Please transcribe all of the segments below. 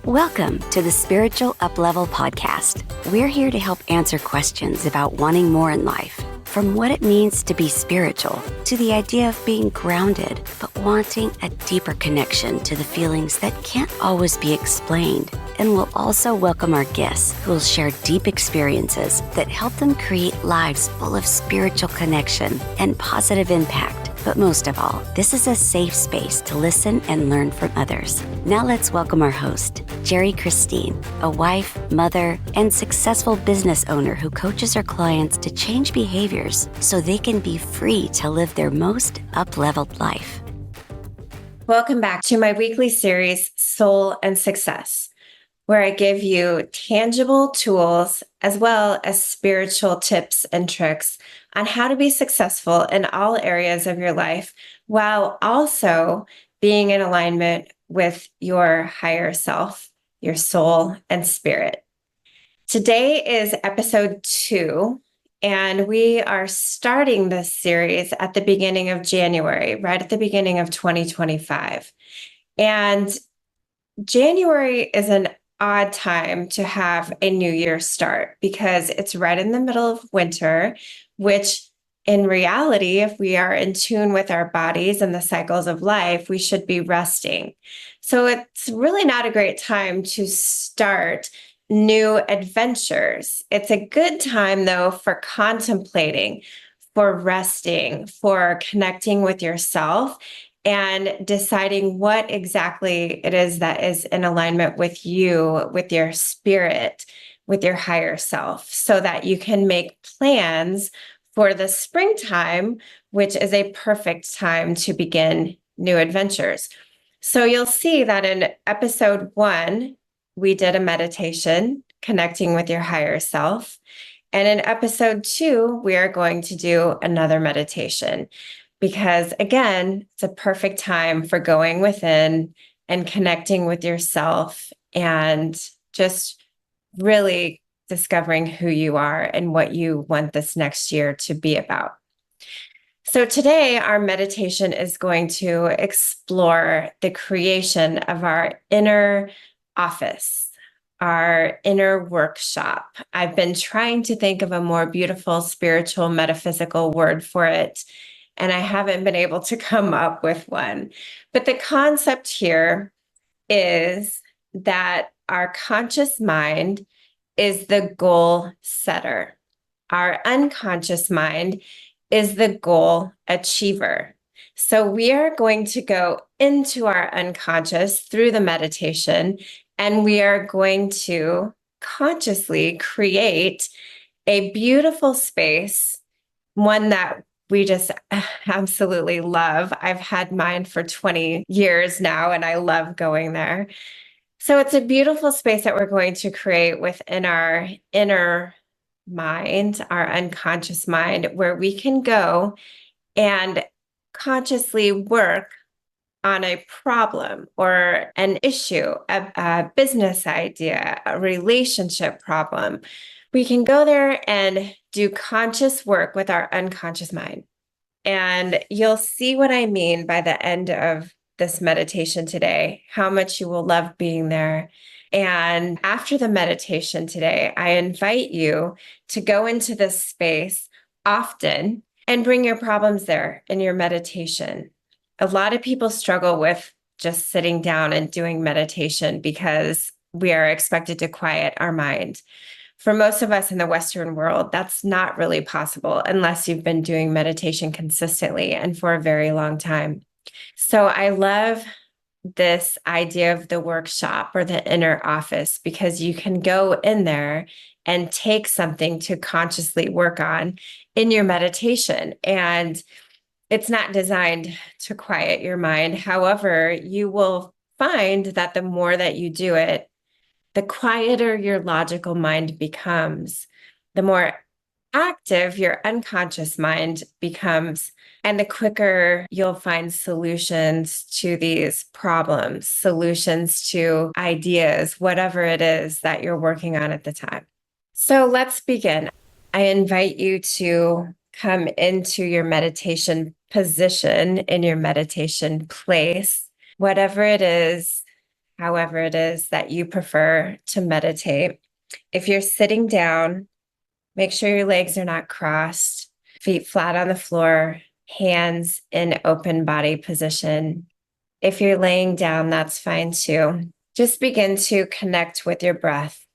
Welcome to the Spiritual UPlevel Podcast. We're here to help answer questions about wanting more in life, from what it means to be spiritual to the idea of being grounded, but wanting a deeper connection to the feelings that can't always be explained. And we'll also welcome our guests who will share deep experiences that help them create lives full of spiritual connection and positive impact. But most of all, this is a safe space to listen and learn from others. Now let's welcome our host, Jeri Cristine, a wife, mother, and successful business owner who coaches her clients to change behaviors so they can be free to live their most up-leveled life. Welcome back to my weekly series, Soul and Success, where I give you tangible tools as well as spiritual tips and tricks on how to be successful in all areas of your life while also being in alignment with your higher self, your soul and spirit. Today is episode 2, and we are starting this series at the beginning of January, right at the beginning of 2025. And January is an odd time to have a new year start because it's right in the middle of winter, which in reality, if we are in tune with our bodies and the cycles of life, we should be resting. So it's really not a great time to start new adventures. It's a good time, though, for contemplating, for resting, for connecting with yourself and deciding what exactly it is that is in alignment with you, with your spirit, with your higher self, so that you can make plans for the springtime, which is a perfect time to begin new adventures. So you'll see that in episode 1, we did a meditation, connecting with your higher self. And in episode 2, we are going to do another meditation. Because again, it's a perfect time for going within and connecting with yourself and just really discovering who you are and what you want this next year to be about. So today, our meditation is going to explore the creation of our inner office, our inner workshop. I've been trying to think of a more beautiful, spiritual, metaphysical word for it, and I haven't been able to come up with one. But the concept here is that our conscious mind is the goal setter. Our unconscious mind is the goal achiever. So we are going to go into our unconscious through the meditation, and we are going to consciously create a beautiful space, one that we just absolutely love. I've had mine for 20 years now, and I love going there. So it's a beautiful space that we're going to create within our inner mind, our unconscious mind, where we can go and consciously work on a problem or an issue, a business idea, a relationship problem. We can go there and do conscious work with our unconscious mind. And you'll see what I mean by the end of this meditation today, how much you will love being there. And after the meditation today, I invite you to go into this space often and bring your problems there in your meditation. A lot of people struggle with just sitting down and doing meditation because we are expected to quiet our mind. For most of us in the Western world, that's not really possible unless you've been doing meditation consistently and for a very long time. So I love this idea of the workshop or the inner office because you can go in there and take something to consciously work on in your meditation. And it's not designed to quiet your mind. However, you will find that the more that you do it, the quieter your logical mind becomes, the more active your unconscious mind becomes, and the quicker you'll find solutions to these problems, solutions to ideas, whatever it is that you're working on at the time. So let's begin. I invite you to come into your meditation position, in your meditation place, whatever it is however it is that you prefer to meditate. If you're sitting down, make sure your legs are not crossed, feet flat on the floor, hands in open body position. If you're laying down, that's fine too. Just begin to connect with your breath.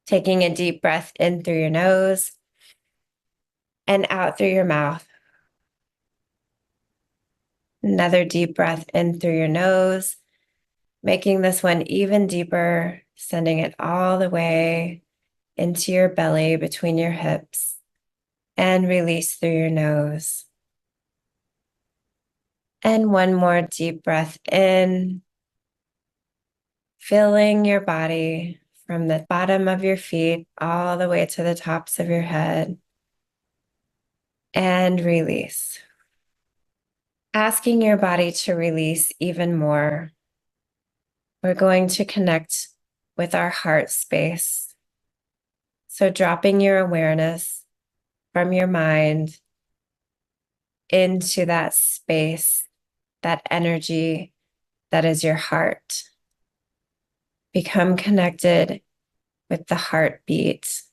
Taking a deep breath in through your nose and out through your mouth. Another deep breath in through your nose, making this one even deeper, sending it all the way into your belly between your hips, and release through your nose. And one more deep breath in, filling your body from the bottom of your feet all the way to the tops of your head, and release. Asking your body to release even more, we're going to connect with our heart space. So dropping your awareness from your mind into that space, that energy that is your heart. Become connected with the heartbeat.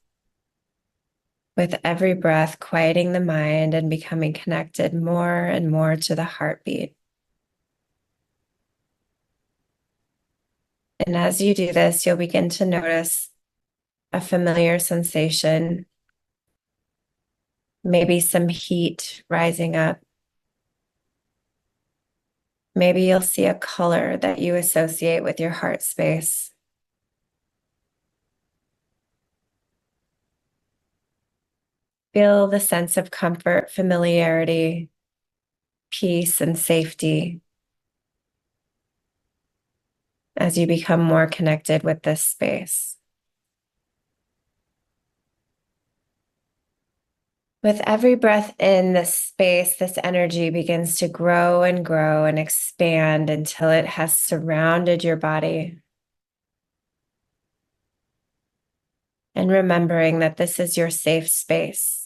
With every breath, quieting the mind and becoming connected more and more to the heartbeat. And as you do this, you'll begin to notice a familiar sensation, maybe some heat rising up. Maybe you'll see a color that you associate with your heart space. Feel the sense of comfort, familiarity, peace, and safety as you become more connected with this space. With every breath in this space, this energy begins to grow and expand until it has surrounded your body. And remembering that this is your safe space.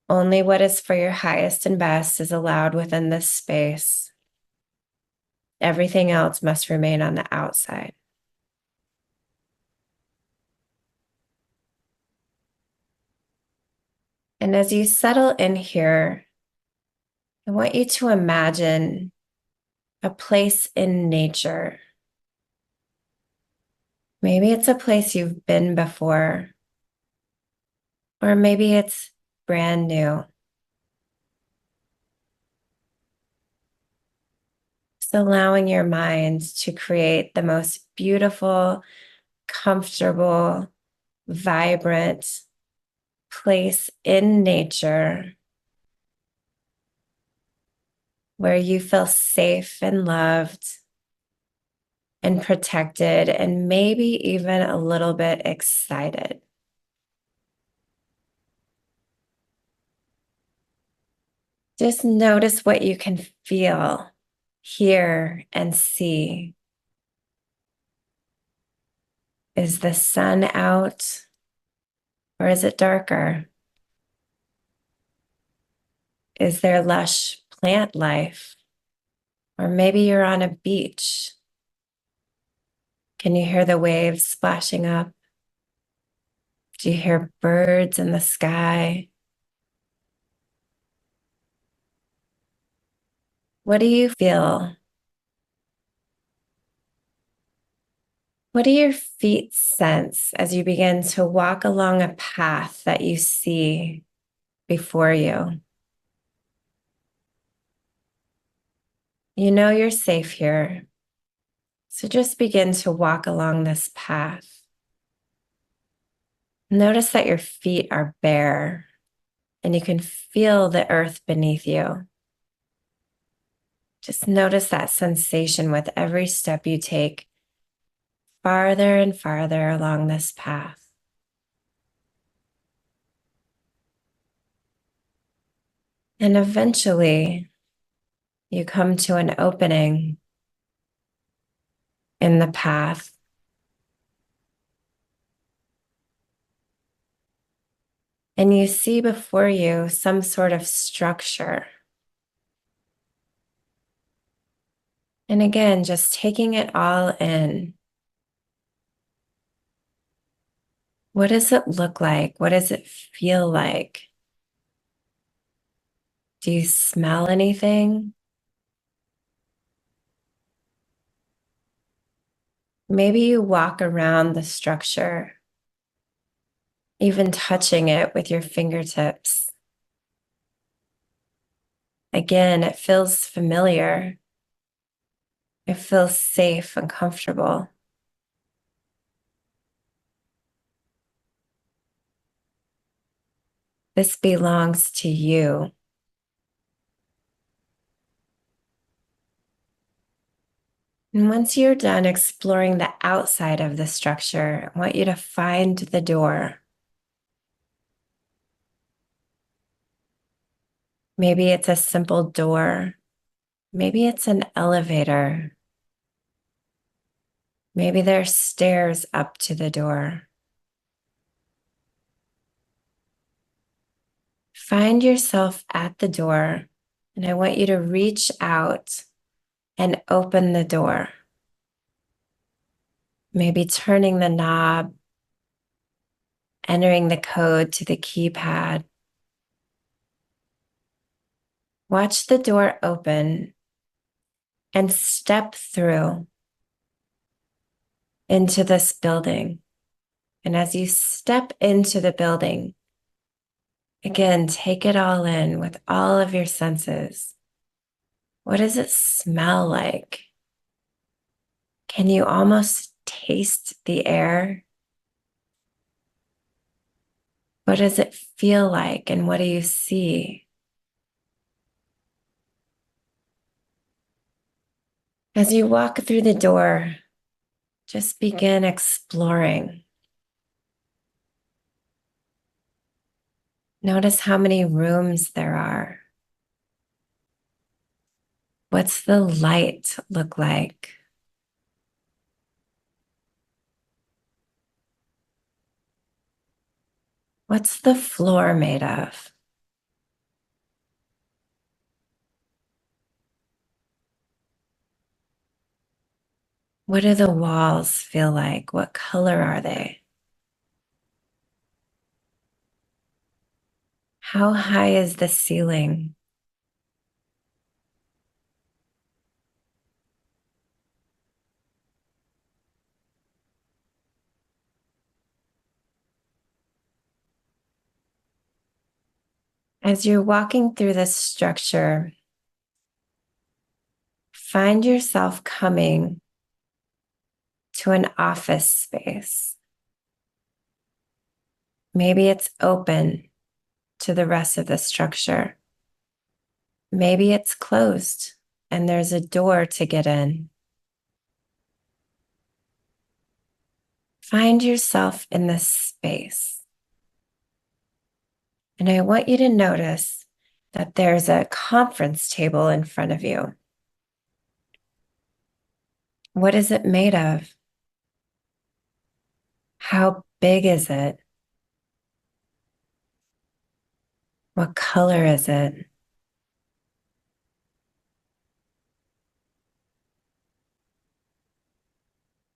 Only what is for your highest and best is allowed within this space. Everything else must remain on the outside. And as you settle in here, I want you to imagine a place in nature. Maybe it's a place you've been before, or maybe it's brand new. Just allowing your mind to create the most beautiful, comfortable, vibrant place in nature where you feel safe and loved and protected, and maybe even a little bit excited. Just notice what you can feel, hear, and see. Is the sun out, or is it darker? Is there lush plant life? Or maybe you're on a beach. Can you hear the waves splashing up? Do you hear birds in the sky? What do you feel? What do your feet sense as you begin to walk along a path that you see before you? You know you're safe here, so just begin to walk along this path. Notice that your feet are bare and you can feel the earth beneath you. Just notice that sensation with every step you take farther and farther along this path. And eventually, you come to an opening in the path. And you see before you some sort of structure. And again, just taking it all in. What does it look like? What does it feel like? Do you smell anything? Maybe you walk around the structure, even touching it with your fingertips. Again, it feels familiar. It feels safe and comfortable. This belongs to you. And once you're done exploring the outside of the structure, I want you to find the door. Maybe it's a simple door. Maybe it's an elevator. Maybe there's stairs up to the door. Find yourself at the door, and I want you to reach out and open the door. Maybe turning the knob, entering the code to the keypad. Watch the door open and step through into this building. And as you step into the building, again, take it all in with all of your senses. What does it smell like? Can you almost taste the air? What does it feel like, and what do you see? As you walk through the door, just begin exploring. Notice how many rooms there are. What's the light look like? What's the floor made of? What do the walls feel like? What color are they? How high is the ceiling? As you're walking through this structure, find yourself coming to an office space. Maybe it's open to the rest of the structure. Maybe it's closed and there's a door to get in. Find yourself in this space. And I want you to notice that there's a conference table in front of you. What is it made of? How big is it? What color is it?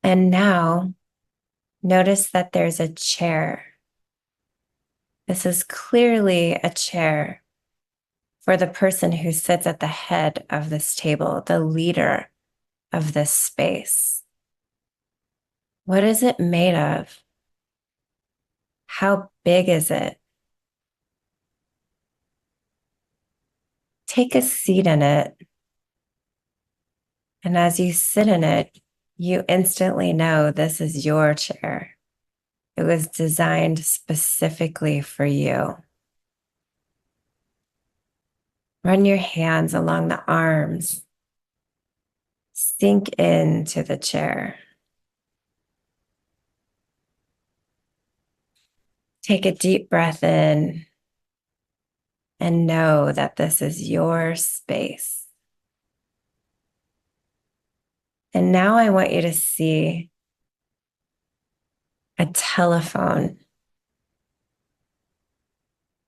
And now notice that there's a chair. This is clearly a chair for the person who sits at the head of this table, the leader of this space. What is it made of? How big is it? Take a seat in it. And as you sit in it, you instantly know this is your chair. It was designed specifically for you. Run your hands along the arms. Sink into the chair. Take a deep breath in and know that this is your space. And now I want you to see a telephone.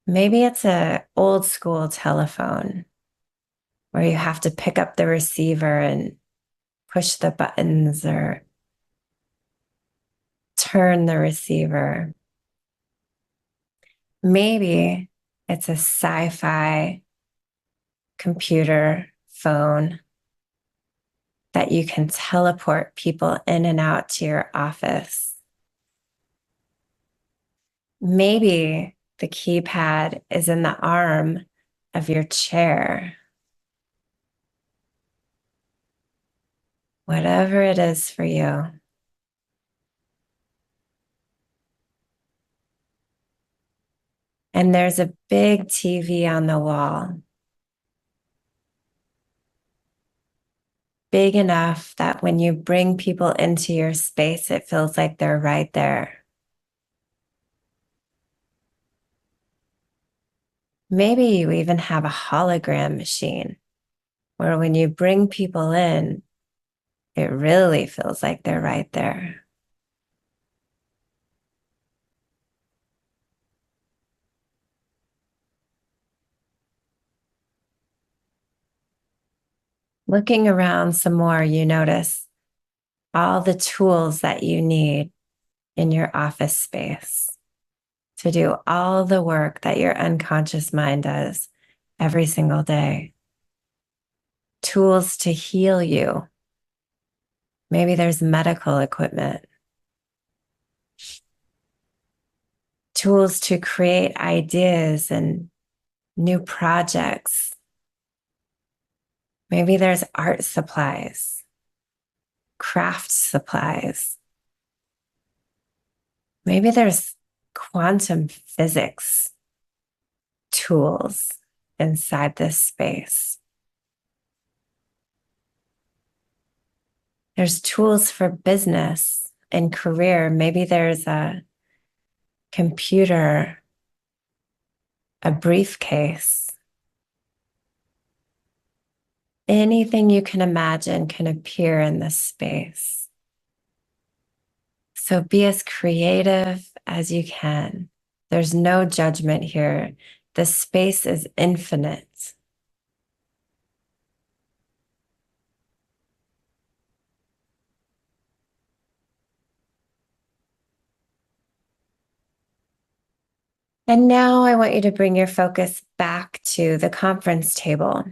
Maybe it's an old school telephone where you have to pick up the receiver and push the buttons or turn the receiver. Maybe it's a sci-fi computer phone that you can teleport people in and out to your office. Maybe the keypad is in the arm of your chair. Whatever it is for you. And there's a big TV on the wall. Big enough that when you bring people into your space, it feels like they're right there. Maybe you even have a hologram machine where when you bring people in, it really feels like they're right there. Looking around some more, you notice all the tools that you need in your office space to do all the work that your unconscious mind does every single day. Tools to heal you. Maybe there's medical equipment. Tools to create ideas and new projects. Maybe there's art supplies, craft supplies. Maybe there's quantum physics tools inside this space. There's tools for business and career. Maybe there's a computer, a briefcase. Anything you can imagine can appear in this space. So be as creative as you can. There's no judgment here. The space is infinite. And now I want you to bring your focus back to the conference table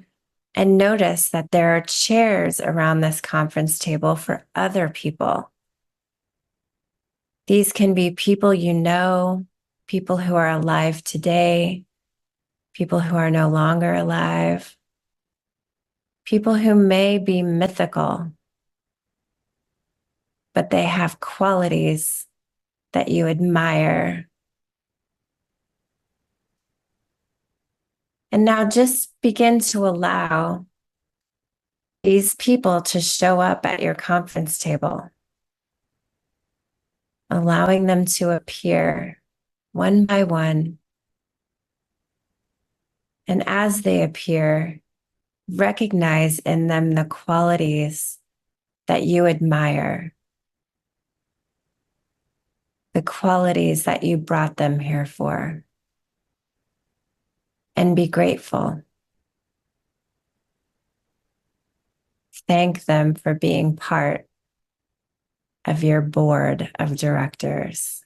and notice that there are chairs around this conference table for other people. These can be people you know, people who are alive today, people who are no longer alive, people who may be mythical, but they have qualities that you admire. And now just begin to allow these people to show up at your conference table, allowing them to appear one by one. And as they appear, recognize in them the qualities that you admire, the qualities that you brought them here for, and be grateful. Thank them for being part of your board of directors.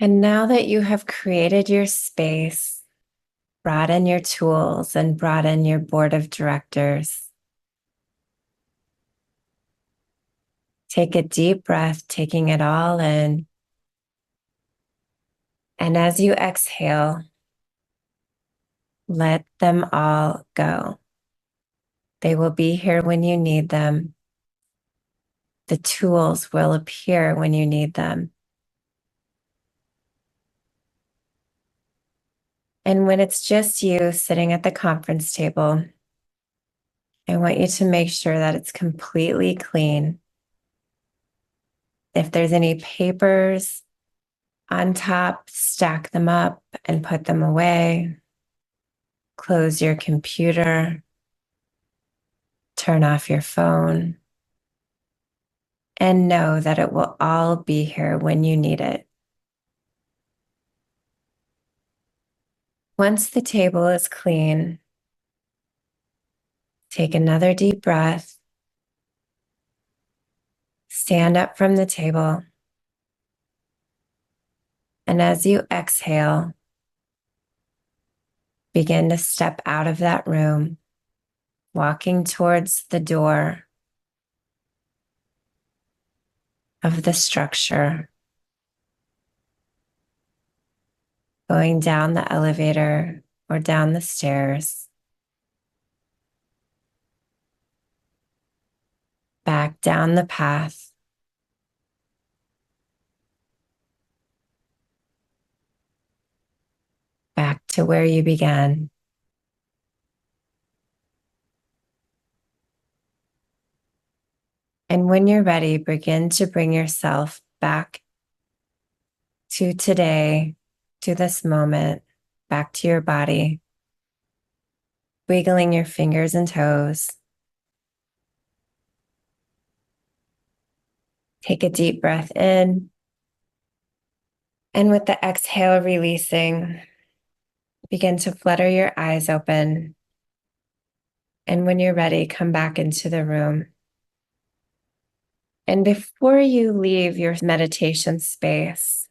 And now that you have created your space, brought in your tools, and brought in your board of directors, take a deep breath, taking it all in. And as you exhale, let them all go. They will be here when you need them. The tools will appear when you need them. And when it's just you sitting at the conference table, I want you to make sure that it's completely clean. If there's any papers On top, stack them up and put them away. Close your computer. Turn off your phone. And know that it will all be here when you need it. Once the table is clean, take another deep breath. Stand up from the table. And as you exhale, begin to step out of that room, walking towards the door of the structure, going down the elevator or down the stairs, back down the path, back to where you began. And when you're ready, begin to bring yourself back to today, to this moment, back to your body, wiggling your fingers and toes. Take a deep breath in, and with the exhale releasing, begin to flutter your eyes open. And when you're ready, come back into the room. And before you leave your meditation space,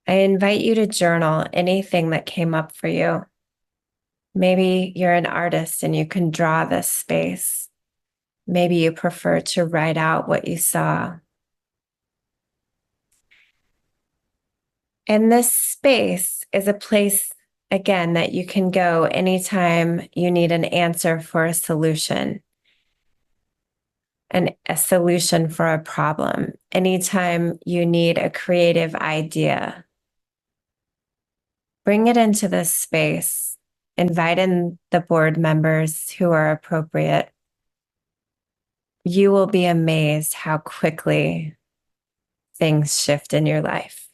I invite you to journal anything that came up for you. Maybe you're an artist and you can draw this space. Maybe you prefer to write out what you saw. And this space is a place, again, that you can go anytime you need an answer for a solution. And a solution for a problem. Anytime you need a creative idea, bring it into this space. Invite in the board members who are appropriate. You will be amazed how quickly things shift in your life.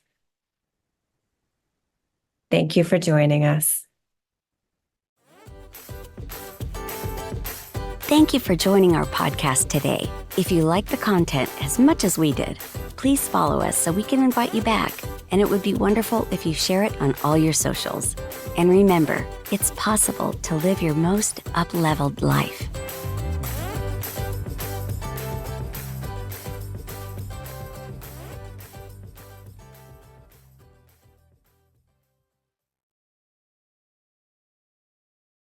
Thank you for joining us. Thank you for joining our podcast today. If you like the content as much as we did, please follow us so we can invite you back. And it would be wonderful if you share it on all your socials. And remember, it's possible to live your most up-leveled life.